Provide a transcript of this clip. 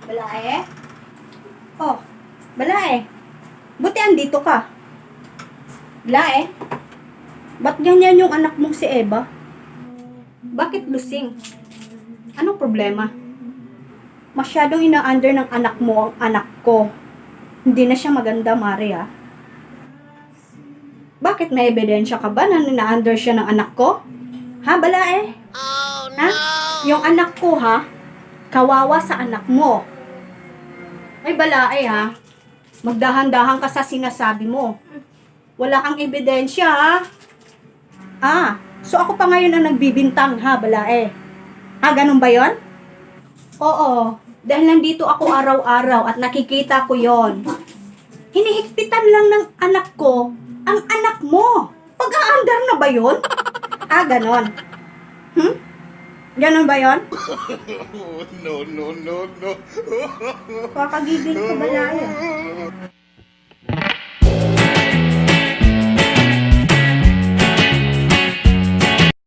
Balae? Oh, Balae. Buti andito ka. Balae? Ba't ganyan yung anak mong si Eva? Bakit lusing? Anong problema? Masyadong ina-under ng anak mo ang anak ko. Hindi na siya maganda, Mari, ah. Bakit may ebidensya ka ba na ina-under siya ng anak ko? Ha, Balae? Ha? Yung anak ko, ha? Kawawa sa anak mo. Ay, Balae, ha? Magdahan-dahan ka sa sinasabi mo. Wala kang ebidensya, ha? So ako pa ngayon ang nagbibintang, ha, Balae? Ganun ba yon? Oo, dahil nandito ako araw-araw at nakikita ko yon. Hinihigpitan lang ng anak ko ang anak mo. Pag-aandar na ba yon? Ganon. Ganon ba yon? No, no, no, no. Kakagigil ka, Balae.